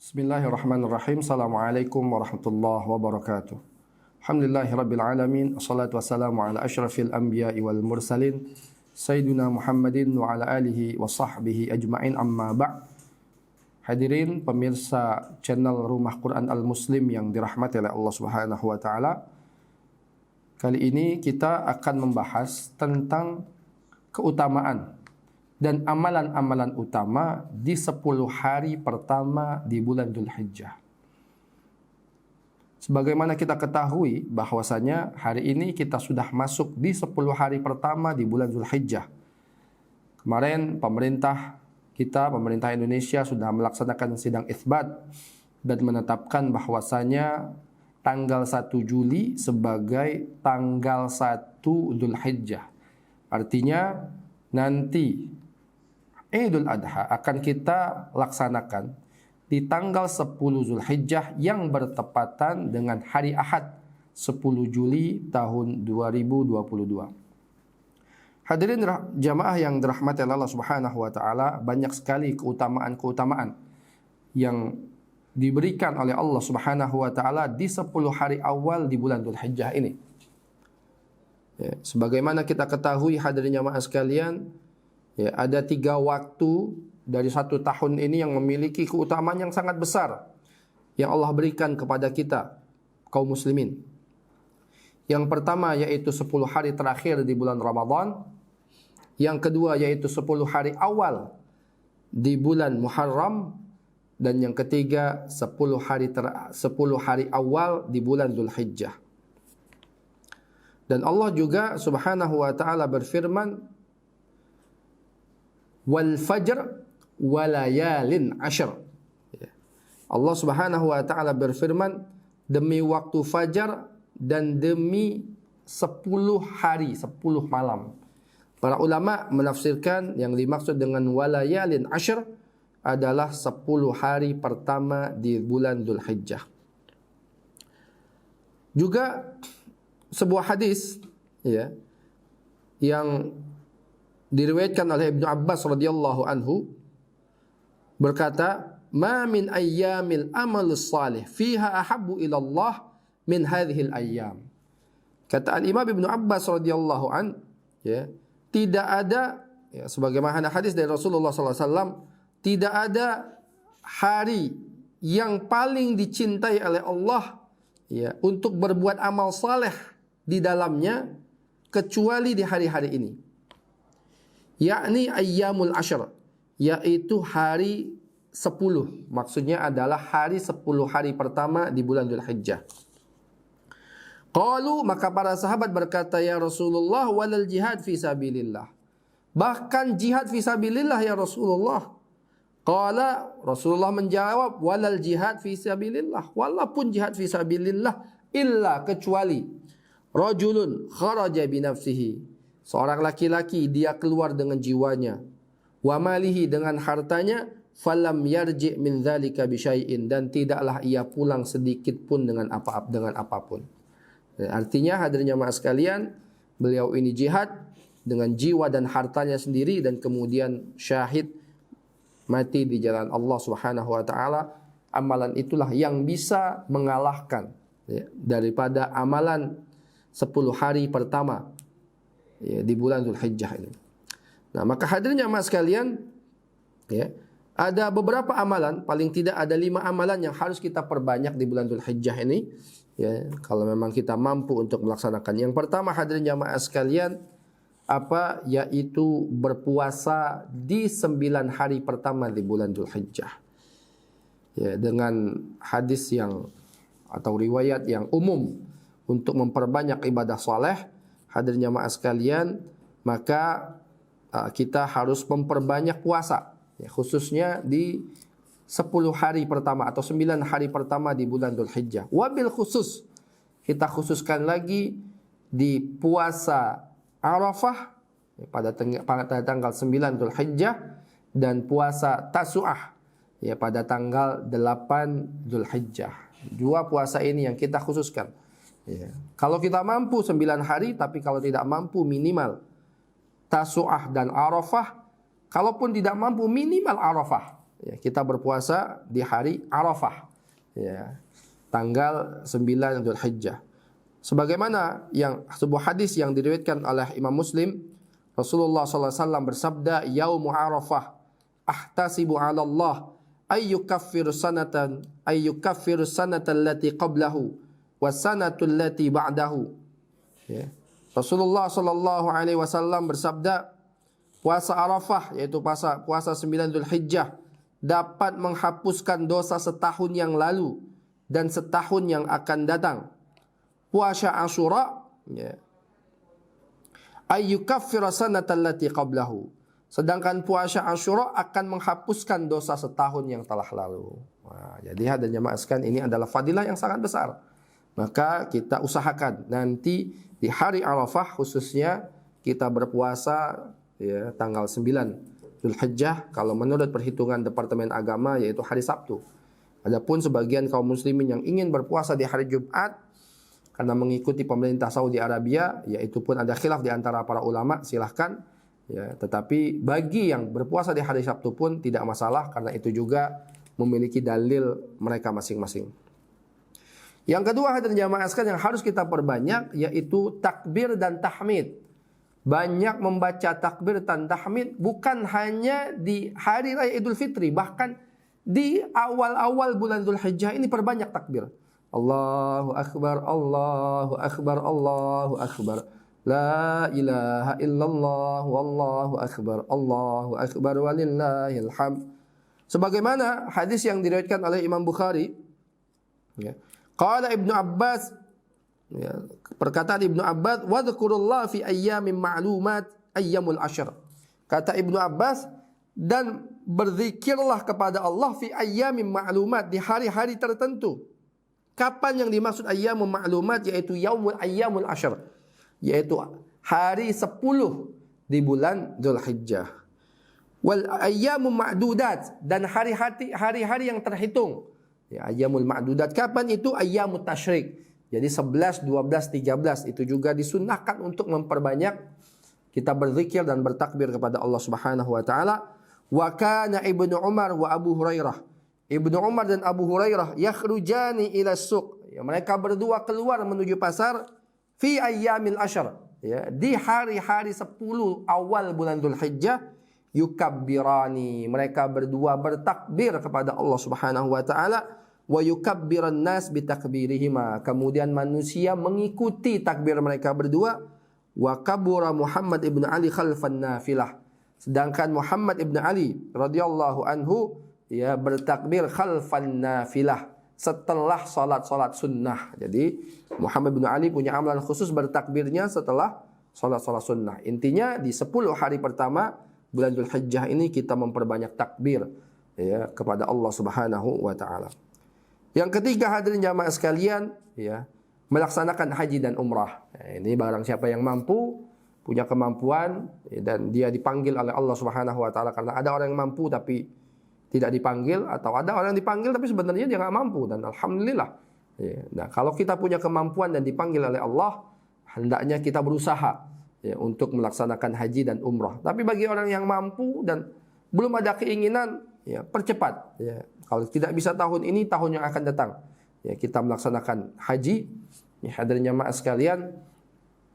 Bismillahirrahmanirrahim. Assalamualaikum warahmatullahi wabarakatuh. Alhamdulillahirabbil alamin. Wassalatu wassalamu ala asyrafil anbiya'i wal mursalin sayyidina Muhammadin wa ala alihi wa sahbihi ajma'in, amma ba'. Hadirin pemirsa channel Rumah Quran Al-Muslim yang dirahmati oleh Allah Subhanahu wa taala. Kali ini kita akan membahas tentang keutamaan dan amalan-amalan utama di 10 hari pertama di bulan Dzulhijjah. Sebagaimana kita ketahui bahwasanya hari ini kita sudah masuk di 10 hari pertama di bulan Dzulhijjah. Kemarin pemerintah Indonesia sudah melaksanakan sidang itsbat dan menetapkan bahwasanya tanggal 1 Juli sebagai tanggal 1 Dzulhijjah. Artinya nanti Idul Adha akan kita laksanakan di tanggal 10 Zulhijjah yang bertepatan dengan hari Ahad 10 Juli tahun 2022. Hadirin jamaah yang dirahmati Allah Subhanahu wa taala, banyak sekali keutamaan-keutamaan yang diberikan oleh Allah Subhanahu wa taala di 10 hari awal di bulan Dzulhijjah ini. Ya, sebagaimana kita ketahui hadirin jamaah sekalian, ya, ada 3 waktu dari 1 tahun ini yang memiliki keutamaan yang sangat besar yang Allah berikan kepada kita, kaum muslimin. Yang pertama yaitu 10 hari terakhir di bulan Ramadan. Yang kedua yaitu 10 hari awal di bulan Muharram. Dan yang ketiga 10 hari awal di bulan Dzulhijjah. Dan Allah juga Subhanahu wa taala berfirman, wal fajr walayalin ashr. Allah Subhanahu wa taala berfirman, demi waktu fajar dan demi 10 hari, 10 malam. Para ulama menafsirkan yang dimaksud dengan walayalin ashr adalah 10 hari pertama di bulan Dzulhijjah. Juga sebuah hadis, ya, yang diriwayatkan oleh Ibnu Abbas radhiyallahu anhu berkata, "Ma min ayyamil amal salih fiha ahabbu ila Allah min hadhil ayyam." Kata Al-Imam Ibnu Abbas radhiyallahu an, ya, tidak ada, ya, sebagaimana hadis dari Rasulullah SAW, tidak ada hari yang paling dicintai oleh Allah, ya, untuk berbuat amal saleh di dalamnya kecuali di hari-hari ini. Yakni ayyamul ashr, yaitu hari 10. Maksudnya adalah hari 10 hari pertama di bulan Dzulhijjah. Qalu, maka para sahabat berkata, ya Rasulullah, walal jihad fi sabilillah. Bahkan jihad fi sabilillah ya Rasulullah. Qala, Rasulullah menjawab, walal jihad fi sabilillah. Walaupun jihad fi sabilillah, illa kecuali rajulun kharaja binafsihi, seorang laki-laki dia keluar dengan jiwanya, wa malihi dengan hartanya, falam yarji' min dzalika bi syai'in, dan tidaklah ia pulang sedikit pun dengan apapun. Artinya hadirin jamaah sekalian, beliau ini jihad dengan jiwa dan hartanya sendiri dan kemudian syahid mati di jalan Allah Subhanahu wa taala. Amalan itulah yang bisa mengalahkan, ya, daripada amalan 10 hari pertama, ya, di bulan Dzulhijjah ini. Nah, maka hadirin jamaah sekalian, ya, ada beberapa amalan, paling tidak ada 5 amalan yang harus kita perbanyak di bulan Dzulhijjah ini, ya, kalau memang kita mampu untuk melaksanakan. Yang pertama hadirin jamaah sekalian, apa? Yaitu berpuasa di 9 hari pertama di bulan Dzulhijjah. Ya, dengan hadis yang atau riwayat yang umum untuk memperbanyak ibadah saleh, hadirin jamaah sekalian, maka kita harus memperbanyak puasa, ya, khususnya di 10 hari pertama atau 9 hari pertama di bulan Dzulhijjah. Wabil khusus, kita khususkan lagi di puasa Arafah, ya, pada tanggal 9 Dzulhijjah, dan puasa Tasu'ah, ya, pada tanggal 8 Dzulhijjah. 2 puasa ini yang kita khususkan. Ya. Kalau kita mampu 9 hari, tapi kalau tidak mampu minimal Tasu'ah dan Arafah. Kalaupun tidak mampu minimal Arafah. ya, kita berpuasa di hari Arafah, ya, tanggal 9 Dzulhijjah. Sebagaimana yang sebuah hadis yang diriwayatkan oleh Imam Muslim, Rasulullah SAW bersabda, "Yaumu Arafah, ahtasibu 'ala Allah ayyukaffiru sanatan allati qablahu wa sanatul lati ba'dahu." Ya. Rasulullah SAW bersabda, puasa Arafah, yaitu puasa 9 Dzulhijjah, dapat menghapuskan dosa setahun yang lalu dan setahun yang akan datang. Puasa Asyura, ya, ayyukaffira sanatal lati qablahu. Sedangkan puasa Asyura akan menghapuskan dosa setahun yang telah lalu. Nah, jadi hadirin jamaah sekalian, ini adalah fadilah yang sangat besar. Maka kita usahakan nanti di hari Arafah khususnya kita berpuasa, ya, tanggal 9 Dzulhijjah kalau menurut perhitungan Departemen Agama yaitu hari Sabtu. Adapun sebagian kaum muslimin yang ingin berpuasa di hari Jumat karena mengikuti pemerintah Saudi Arabia, yaitu pun ada khilaf di antara para ulama, silahkan, ya, tetapi bagi yang berpuasa di hari Sabtu pun tidak masalah karena itu juga memiliki dalil mereka masing-masing. Yang kedua hadirin jamaah sekalian yang harus kita perbanyak yaitu takbir dan tahmid. Banyak membaca takbir dan tahmid bukan hanya di hari raya Idul Fitri, bahkan di awal-awal bulan Dzulhijjah ini perbanyak takbir. Allahu Akbar, Allahu Akbar, Allahu Akbar. La ilaha illallah, wallahu akbar, Allahu akbar, walillahil hamd. Sebagaimana hadis yang diriwayatkan oleh Imam Bukhari, ya. Qala Ibnu Abbas, ya, perkataan Ibnu Abbas, wa dzkurullah fi ayyamin ma'lumat ayyamul ashr. Kata Ibnu Abbas, dan berzikirlah kepada Allah fi ayyamin ma'lumat, di hari-hari tertentu. Kapan yang dimaksud ayyamul ma'lumat? Yaitu ayyamul ashr, yaitu hari 10 di bulan Dzulhijjah. Wal ayyamul ma'dudat, dan hari-hari yang terhitung. Ya, ayyamul ma'dudat. Kapan itu? Ayyamut tasyrik. Jadi 11, 12, 13 itu juga disunnahkan untuk memperbanyak kita berzikir dan bertakbir kepada Allah Subhanahu wa taala. Wa kana Ibnu Umar wa Abu Hurairah. Ibnu Umar dan Abu Hurairah yakhrujani ila suq. Ya, mereka berdua keluar menuju pasar fi ayyamil ashr. Ya, di hari-hari 10 awal bulan Dzulhijjah, yukabbirani. Mereka berdua bertakbir kepada Allah Subhanahu wa taala, wa yukabbiran nas bitakbirihima. Kemudian manusia mengikuti takbir mereka berdua. Wa kabura Muhammad ibn Ali khalfan nafilah. Sedangkan Muhammad ibn Ali radhiyallahu anhu, ya, bertakbir khalfan nafilah, setelah salat sunnah. Jadi Muhammad bin Ali punya amalan khusus bertakbirnya setelah salat sunnah. Intinya di 10 hari pertama bulan Dzulhijjah ini kita memperbanyak takbir, ya, kepada Allah Subhanahu wa taala. Yang ketiga hadirin jamaah sekalian, ya, melaksanakan haji dan umrah. Nah, ini barang siapa yang mampu, punya kemampuan, ya, dan dia dipanggil oleh Allah Subhanahu wa taala, karena ada orang yang mampu tapi tidak dipanggil, atau ada orang yang dipanggil tapi sebenarnya dia nggak mampu, dan alhamdulillah. Ya, nah, kalau kita punya kemampuan dan dipanggil oleh Allah, hendaknya kita berusaha, ya, untuk melaksanakan haji dan umrah. Tapi bagi orang yang mampu dan belum ada keinginan, ya, percepat. Ya, kalau tidak bisa tahun ini, tahun yang akan datang, ya, kita melaksanakan haji. Ya, hadirin jamaah sekalian,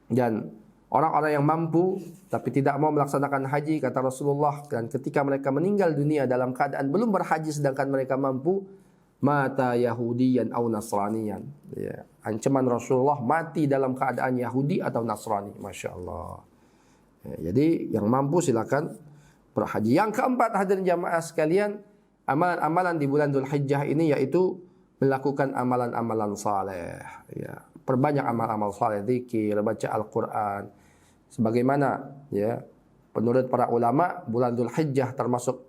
dan orang-orang yang mampu tapi tidak mau melaksanakan haji, kata Rasulullah, dan ketika mereka meninggal dunia dalam keadaan belum berhaji sedangkan mereka mampu, mata Yahudiyan atau Nasraniyan. Ya, ancaman Rasulullah mati dalam keadaan Yahudi atau Nasrani. Masya Allah. Ya, jadi yang mampu silakan berhaji. Yang keempat hadirin jamaah sekalian, amalan-amalan di bulan Dzulhijjah ini yaitu melakukan amalan-amalan saleh. Ya, perbanyak amal-amal saleh, zikir, baca Al-Quran. Sebagaimana, ya, menurut para ulama, bulan Dzulhijjah termasuk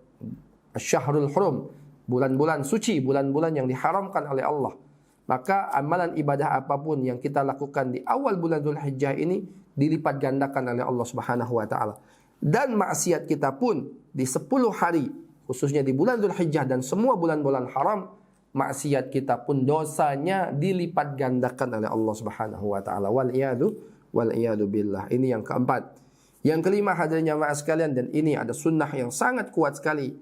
Syahrul Hurum, bulan-bulan suci, bulan-bulan yang diharamkan oleh Allah. Maka amalan ibadah apapun yang kita lakukan di awal bulan Dzulhijjah ini dilipat gandakan oleh Allah Subhanahu wa taala. Dan maksiat kita pun di 10 hari, khususnya di bulan Dzulhijjah dan semua bulan-bulan haram, maksiat kita pun dosanya dilipat gandakan oleh Allah Subhanahu wa taala. Wal iyadu billah. Ini yang keempat. Yang kelima hadirin jamaah sekalian, dan ini ada sunnah yang sangat kuat sekali,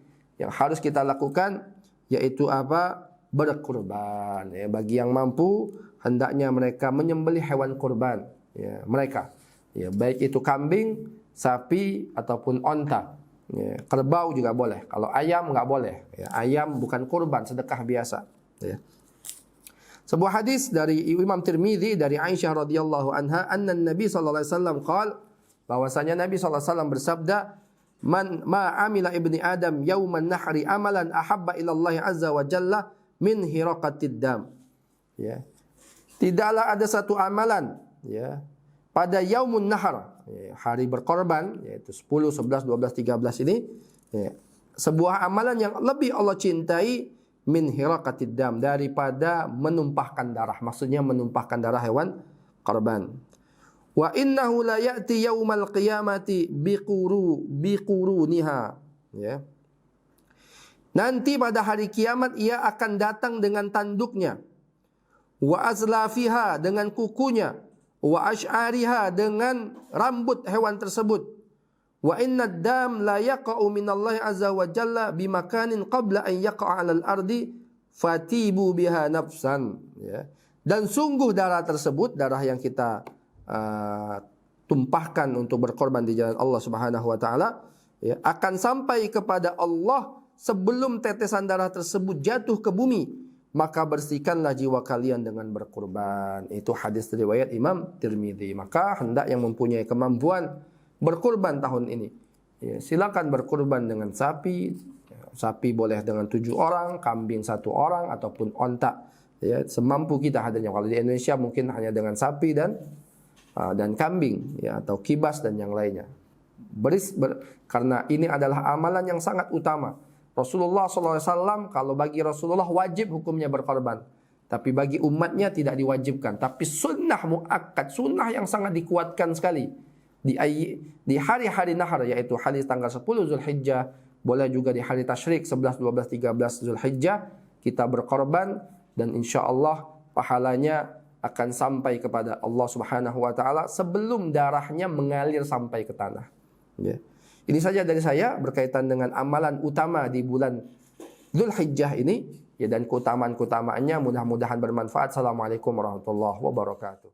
yang harus kita lakukan yaitu apa? Berkurban. Ya, bagi yang mampu hendaknya mereka menyembelih hewan kurban. Ya, mereka. Ya, baik itu kambing, sapi ataupun onta. Ya, kerbau juga boleh. Kalau ayam nggak boleh. Ya, ayam bukan kurban, sedekah biasa. Ya. Sebuah hadis dari Imam Tirmidzi dari Aisyah radhiyallahu anha, anna Nabi sallallahu alaihi wasallam qala, bahwasanya Nabi sallallahu alaihi wasallam bersabda, "Man ma amila ibni Adam yauman nahri amalan ahabba ila Allah azza wa jalla min hiraqatid dam." Ya. Tidaklah ada satu amalan ya pada yaumun nahar, ya, hari berkorban, yaitu 10, 11, 12, 13 ini, ya, sebuah amalan yang lebih Allah cintai min hiraqatid dam, daripada menumpahkan darah. Maksudnya menumpahkan darah hewan korban. Wa innahu la ya'ti yaumal qiyamati biquruniha, ya. Nanti pada hari kiamat ia akan datang dengan tanduknya, wa azlafiha dengan kukunya, wa ash'ariha dengan rambut hewan tersebut. Wa inna dam la yaqa'u minallahi azza wa jalla bimakanin qabla an yaqa'a 'alal ardi fatibu biha nafsan, ya. Dan sungguh darah tersebut, darah yang kita tumpahkan untuk berkorban di jalan Allah Subhanahu wa taala, ya, akan sampai kepada Allah sebelum tetesan darah tersebut jatuh ke bumi, maka bersihkanlah jiwa kalian dengan berkurban. Itu hadis riwayat Imam Tirmidzi. Maka hendak yang mempunyai kemampuan berkurban tahun ini, ya, silakan berkurban dengan sapi. Sapi boleh dengan 7 orang, kambing 1 orang, ataupun onta. Ya, semampu kita hadirnya. Kalau di Indonesia mungkin hanya dengan sapi dan kambing, ya, atau kibas dan yang lainnya. Karena ini adalah amalan yang sangat utama. Rasulullah SAW, kalau bagi Rasulullah wajib hukumnya berkorban, tapi bagi umatnya tidak diwajibkan. Tapi sunnah muakkad, sunnah yang sangat dikuatkan sekali di hari-hari nahar, yaitu hari tanggal 10 Zulhijjah, boleh juga di hari tasyrik 11, 12, 13 Zulhijjah kita berkorban, dan insya Allah pahalanya akan sampai kepada Allah Subhanahu wa taala sebelum darahnya mengalir sampai ke tanah. Ya. Ini saja dari saya berkaitan dengan amalan utama di bulan Zulhijjah ini, ya, dan keutamaan-keutamaannya mudah-mudahan bermanfaat. Assalamualaikum warahmatullahi wabarakatuh.